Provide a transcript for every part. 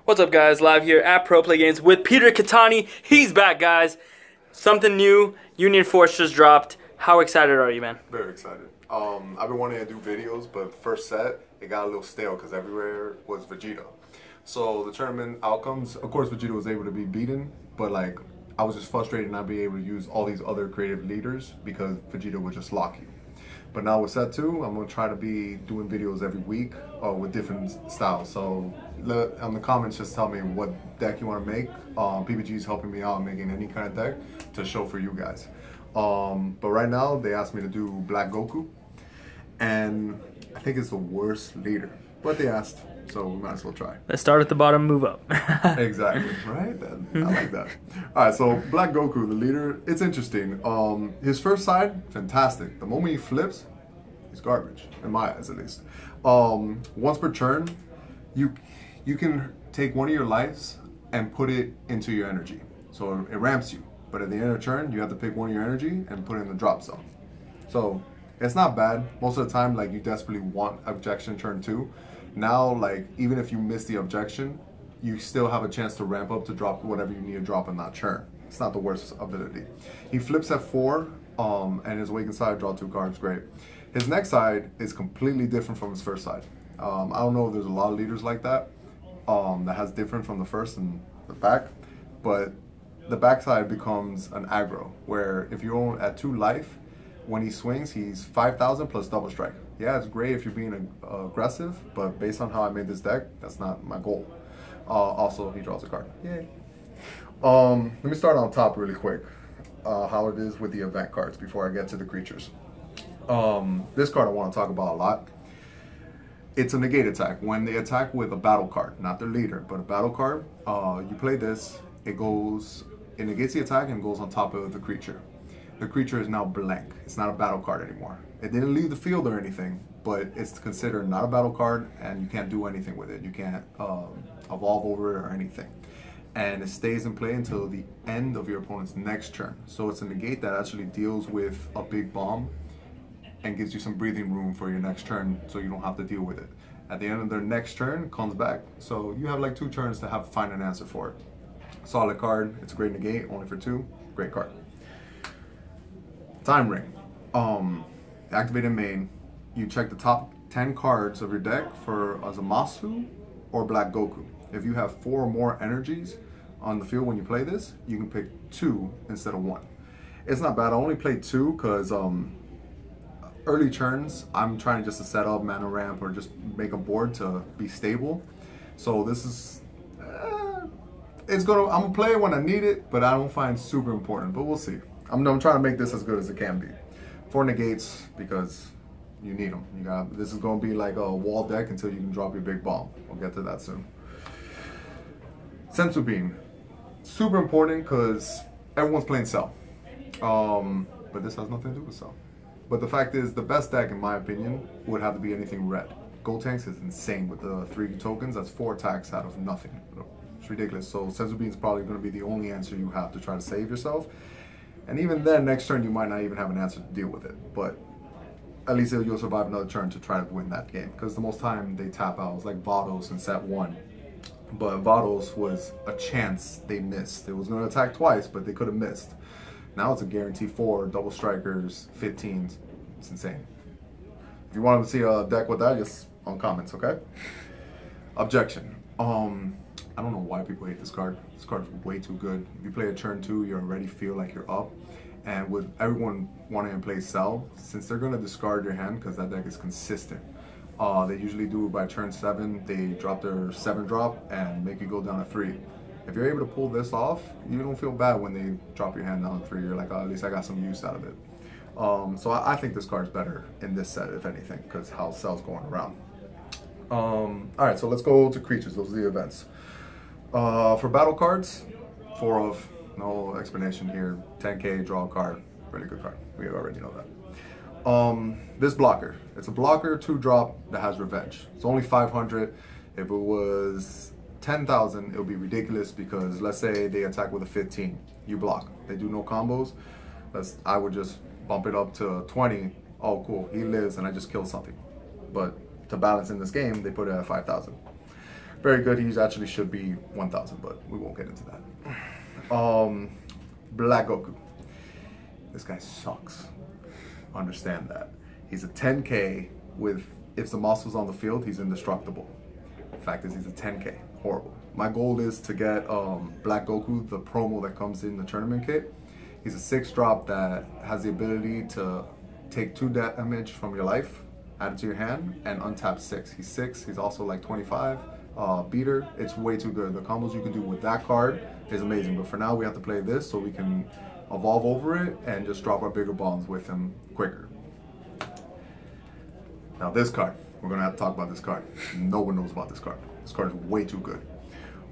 What's up, guys? Live here at Pro Play Games with Peter Cattani. He's back, guys. Something new. Union Force just dropped. How excited are you, man? Very excited. I've been wanting to do videos, but the first set, it got a little stale because everywhere was Vegeta. So the tournament outcomes, of course, Vegeta was able to be beaten, but like I was just frustrated not being able to use all these other creative leaders because Vegeta would just lock you. But now with set 2, I'm going to try to be doing videos every week with different styles. So on the comments, just tell me what deck you want to make. PBG is helping me out making any kind of deck to show for you guys. But right now, they asked me to do Black Goku. And I think it's the worst leader. But they asked, so we might as well try. Let's start at the bottom, move up. Exactly, right? I like that. All right, so Black Goku, the leader, it's interesting. His first side, fantastic. The moment he flips, he's garbage, in my eyes at least. Once per turn, you can take one of your lives and put it into your energy. So it ramps you. But at the end of the turn, you have to pick one of your energy and put it in the drop zone. So it's not bad. Most of the time, like, you desperately want objection turn 2. Now, like, even if you miss the objection, you still have a chance to ramp up to drop whatever you need to drop in that turn. It's not the worst ability. He flips at 4, and his awakened side, draw 2 cards, great. His next side is completely different from his first side. I don't know if there's a lot of leaders like that, that has different from the first and the back, but the back side becomes an aggro, where if you're at 2 life, when he swings, he's 5,000 plus double strike. Yeah, it's great if you're being aggressive, but based on how I made this deck, that's not my goal. Also, he draws a card. Yay. Let me start on top really quick, how it is with the event cards before I get to the creatures. This card I want to talk about a lot. It's a negate attack. When they attack with a battle card, not their leader, but a battle card, you play this, it negates the attack and goes on top of the creature. The creature is now blank. It's not a battle card anymore. It didn't leave the field or anything, but it's considered not a battle card and you can't do anything with it. You can't evolve over it or anything. And it stays in play until the end of your opponent's next turn. So it's a negate that actually deals with a big bomb and gives you some breathing room for your next turn so you don't have to deal with it. At the end of their next turn, it comes back. So you have like 2 turns to find an answer for it. Solid card. It's a great negate, only for 2. Great card. Time Ring. Activate in main. You check the top 10 cards of your deck for Zamasu or Black Goku. If you have 4 or more energies on the field when you play this, you can pick 2 instead of 1. It's not bad. I only played 2 because early turns, I'm trying just to set up mana ramp or just make a board to be stable. So this is, I'm gonna play it when I need it, but I don't find it super important, but we'll see. I'm trying to make this as good as it can be. 4 negates because you need them. This is going to be like a wall deck until you can drop your big bomb. We'll get to that soon. Sensu Beam. Super important because everyone's playing Cell. But this has nothing to do with Cell. But the fact is, the best deck, in my opinion, would have to be anything red. Gold Tanks is insane with the 3 tokens. That's 4 attacks out of nothing. It's ridiculous. So Sensu Beam is probably going to be the only answer you have to try to save yourself. And even then, next turn, you might not even have an answer to deal with it. But at least you'll survive another turn to try to win that game. Because the most time they tap out was like Vados in set 1. But Vados was a chance they missed. It was going to attack twice, but they could have missed. Now it's a guarantee 4, double strikers, 15s. It's insane. If you want to see a deck with that, just on comments, okay? Objection. I don't know why people hate this card. This card is way too good. If you play a turn 2, you already feel like you're up. And with everyone wanting to play Cell, since they're going to discard your hand because that deck is consistent, they usually do it by turn 7. They drop their 7 drop and make you go down to 3. If you're able to pull this off, you don't feel bad when they drop your hand down to 3. You're like, oh, at least I got some use out of it. So I think this card is better in this set, if anything, because how Cell's going around. Alright, so let's go to creatures. Those are the events. For battle cards, 4 of, no explanation here, 10k, draw a card, really good card, we already know that. This blocker, it's a blocker 2 drop that has revenge. It's only 500, if it was 10,000 it would be ridiculous because let's say they attack with a 15, you block, they do no combos, I would just bump it up to 20, oh cool, he lives and I just killed something. But to balance in this game, they put it at 5,000. Very good. He actually should be 1,000, but we won't get into that. Black Goku. This guy sucks. Understand that. He's a 10K with, if Zamasu's on the field, he's indestructible. The fact is, he's a 10K. Horrible. My goal is to get Black Goku, the promo that comes in the tournament kit. He's a 6-drop that has the ability to take 2 damage from your life, add it to your hand, and untap 6. He's 6. He's also like 25. Beater. It's way too good. The combos you can do with that card is amazing. But for now, we have to play this so we can evolve over it and just drop our bigger bombs with him quicker. Now this card, we're gonna have to talk about this card. No one knows about this card. This card is way too good.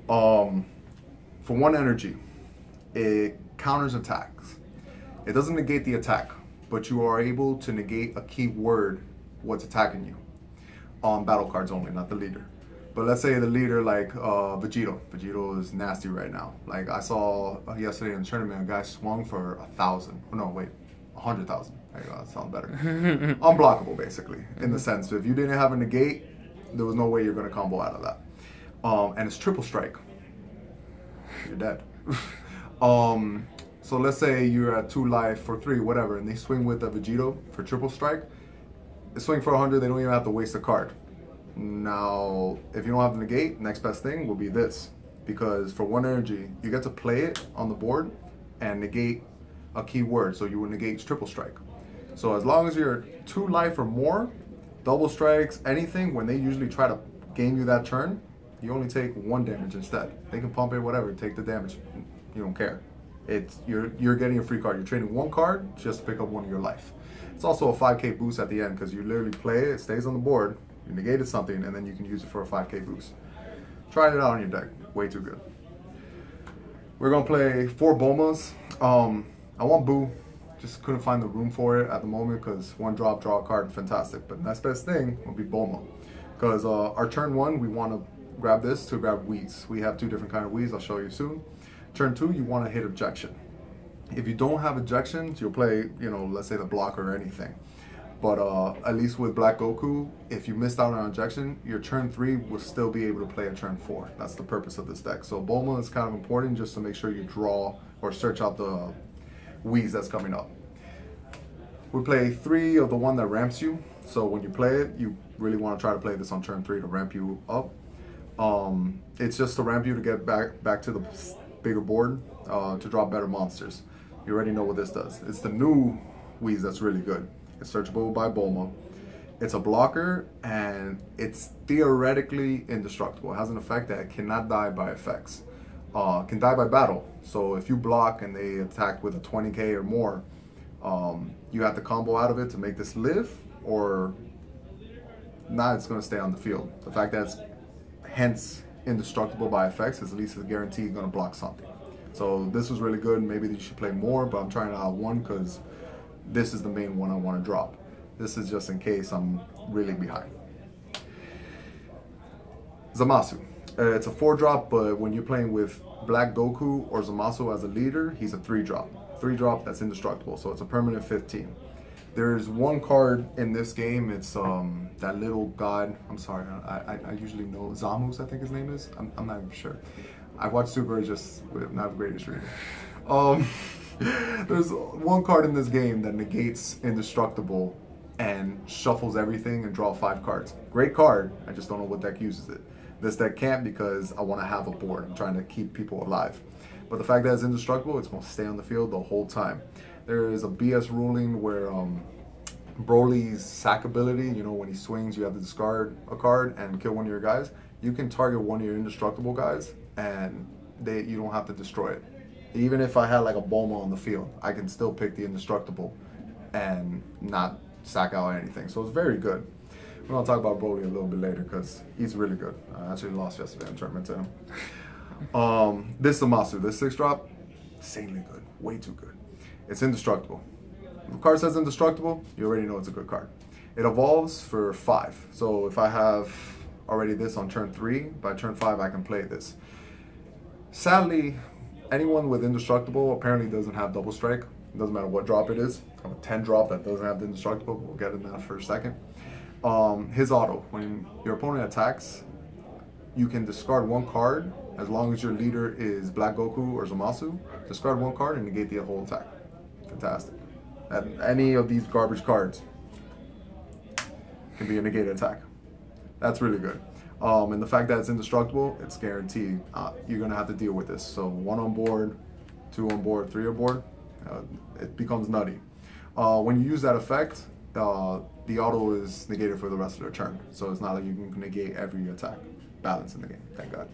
For 1 energy, it counters attacks. It doesn't negate the attack, but you are able to negate a key word what's attacking you. On battle cards only, not the leader. But let's say the leader like Vegito. Vegito is nasty right now. Like I saw yesterday in the tournament, a guy swung for 1,000. Oh, no, wait, 100,000. There you go, that sounds better. Unblockable, basically, in the sense if you didn't have a negate, there was no way you're gonna combo out of that. And it's triple strike. You're dead. So let's say you're at 2 life for 3, whatever, and they swing with a Vegito for triple strike. They swing for 100, they don't even have to waste a card. Now, if you don't have the negate, next best thing will be this. Because for 1 energy, you get to play it on the board and negate a key word. So you would negate triple strike. So as long as you're 2 life or more, double strikes, anything, when they usually try to gain you that turn, you only take 1 damage instead. They can pump it, whatever, take the damage. You don't care. You're getting a free card. You're trading 1 card just to pick up 1 of your life. It's also a 5K boost at the end because you literally play it, it stays on the board, you negated something, and then you can use it for a 5K boost. Try it out on your deck. Way too good. We're going to play 4 Bomas. I want Boo. Just couldn't find the room for it at the moment because 1 drop, draw a card, fantastic. But next best thing would be Bulma. Because our turn 1, we want to grab this to grab Wheeze. We have 2 different kind of Wheeze. I'll show you soon. Turn 2, you want to hit Objection. If you don't have Ejections, you'll play, you know, let's say the blocker or anything. But at least with Black Goku, if you missed out on Ejection, your turn 3 will still be able to play a turn 4. That's the purpose of this deck. So Bulma is kind of important just to make sure you draw or search out the Wheeze that's coming up. We play 3 of the one that ramps you. So when you play it, you really want to try to play this on turn 3 to ramp you up. It's just to ramp you to get back to the bigger board to draw better monsters. You already know what this does. It's the new Wheeze that's really good. It's searchable by Bulma. It's a blocker and it's theoretically indestructible. It has an effect that it cannot die by effects. Can die by battle. So if you block and they attack with a 20k or more, you have to combo out of it to make this live, or not, it's going to stay on the field. The fact that it's hence indestructible by effects is at least a guarantee you're going to block something. So this was really good. Maybe you should play more, but I'm trying to out 1 because this is the main one I want to drop. This is just in case I'm really behind. Zamasu. It's a 4-drop, but when you're playing with Black Goku or Zamasu as a leader, he's a 3-drop. 3-drop that's indestructible, so it's a permanent 15. There's 1 card in this game. It's that little god. I'm sorry, I usually know Zamus, I think his name is. I'm not even sure. I watched Super, just not the greatest reader. There's 1 card in this game that negates indestructible and shuffles everything and draw 5 cards. Great card. I just don't know what deck uses it. This deck can't because I want to have a board. I'm trying to keep people alive. But the fact that it's indestructible, it's going to stay on the field the whole time. There is a BS ruling where Broly's sack ability, you know, when he swings, you have to discard a card and kill 1 of your guys. You can target 1 of your indestructible guys and you don't have to destroy it. Even if I had like a Bulma on the field, I can still pick the indestructible and not sack out anything. So it's very good. We're going to talk about Broly a little bit later because he's really good. I actually lost yesterday in tournament to him. This Zamasu, this 6-drop, insanely good. Way too good. It's indestructible. If the card says indestructible, you already know it's a good card. It evolves for 5. So if I have already this on turn 3, by turn 5 I can play this. Sadly, anyone with indestructible apparently doesn't have double strike. It doesn't matter what drop it is. I have a 10-drop that doesn't have the indestructible. We'll get in that for a second. His auto, when your opponent attacks, you can discard one card as long as your leader is Black Goku or Zamasu. Discard one card and negate the whole attack. Fantastic. And any of these garbage cards can be a negated attack. That's really good. And the fact that it's indestructible, it's guaranteed. You're gonna have to deal with this. So 1 on board, 2 on board, 3 on board, it becomes nutty. When you use that effect, the auto is negated for the rest of their turn. So it's not like you can negate every attack. Balance in the game, thank God.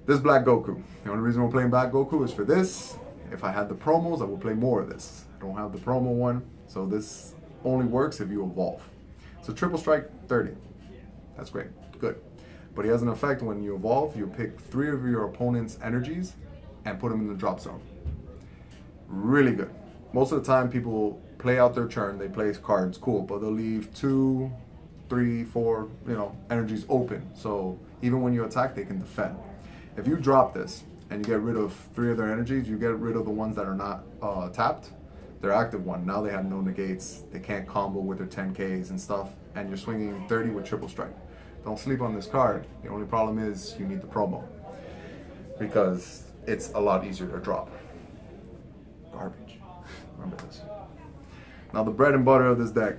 This Black Goku. The only reason we're playing Black Goku is for this. If I had the promos, I would play more of this. I don't have the promo one, so this only works if you evolve. So triple strike, 30. That's great, good. But he has an effect when you evolve, you pick 3 of your opponent's energies and put them in the drop zone. Really good. Most of the time people play out their turn, they play cards, cool, but they'll leave 2, 3, 4, energies open. So even when you attack, they can defend. If you drop this and you get rid of 3 of their energies, you get rid of the ones that are not tapped. They're active one. Now they have no negates. They can't combo with their 10Ks and stuff. And you're swinging 30 with triple strike. Don't sleep on this card. The only problem is you need the promo because it's a lot easier to drop. Garbage. Remember this. Now the bread and butter of this deck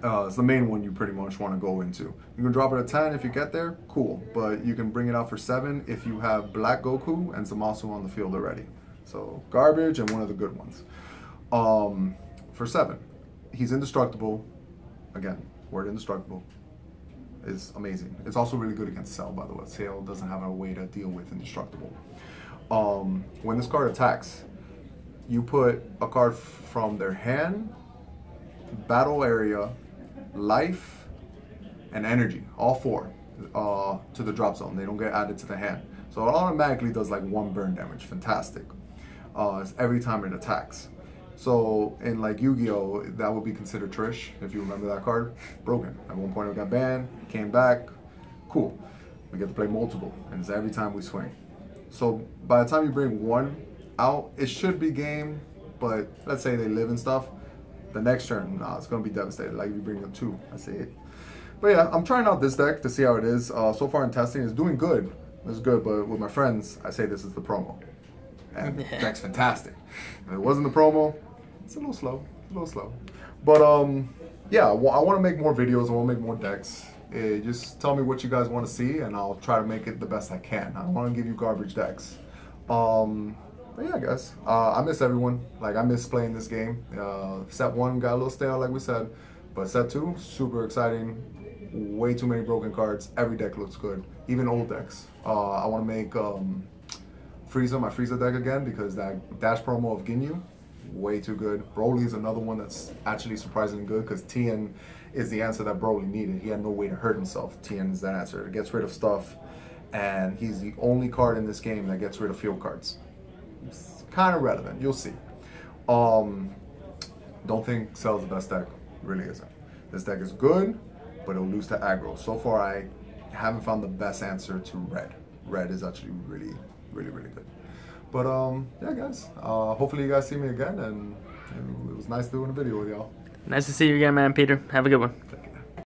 is the main one you pretty much want to go into. You can drop it at 10 if you get there, cool. But you can bring it out for 7 if you have Black Goku and Zamasu on the field already. So garbage and one of the good ones. For 7, he's indestructible. Again, word indestructible is amazing. It's also really good against Cell, by the way. Cell doesn't have a way to deal with indestructible. When this card attacks, you put a card from their hand, battle area, life, and energy, all 4, to the drop zone. They don't get added to the hand. So it automatically does like 1 burn damage. Fantastic. It's every time it attacks. So in like Yu-Gi-Oh, that would be considered Trish, if you remember that card. Broken. At one point it got banned, came back. Cool. We get to play multiple, and it's every time we swing. So by the time you bring 1 out, it should be game, but let's say they live and stuff. The next turn, it's going to be devastated. Like if you bring them 2, I say it. But yeah, I'm trying out this deck to see how it is. So far in testing, it's doing good. It's good, but with my friends, I say this is the promo. And the deck's fantastic. If it wasn't the promo, it's a little slow. But yeah, I want to make more videos. I want to make more decks. Just tell me what you guys want to see, and I'll try to make it the best I can. I don't want to give you garbage decks. But yeah, guys, I miss everyone. Like, I miss playing this game. Set 1 got a little stale, like we said, but set 2, super exciting. Way too many broken cards. Every deck looks good, even old decks. I want to make Frieza, my Frieza deck again, because that dash promo of Ginyu, way too good. Broly is another one that's actually surprisingly good, because Tien is the answer that Broly needed. He had no way to hurt himself. Tien is that answer. It gets rid of stuff, and he's the only card in this game that gets rid of field cards. It's kind of relevant. You'll see. Don't think Cell's the best deck. Really isn't. This deck is good, but it'll lose to aggro. So far, I haven't found the best answer to Red. Red is actually really good. But yeah, guys, hopefully you guys see me again, and it was nice doing a video with y'all. Nice to see you again, man, Peter. Have a good one.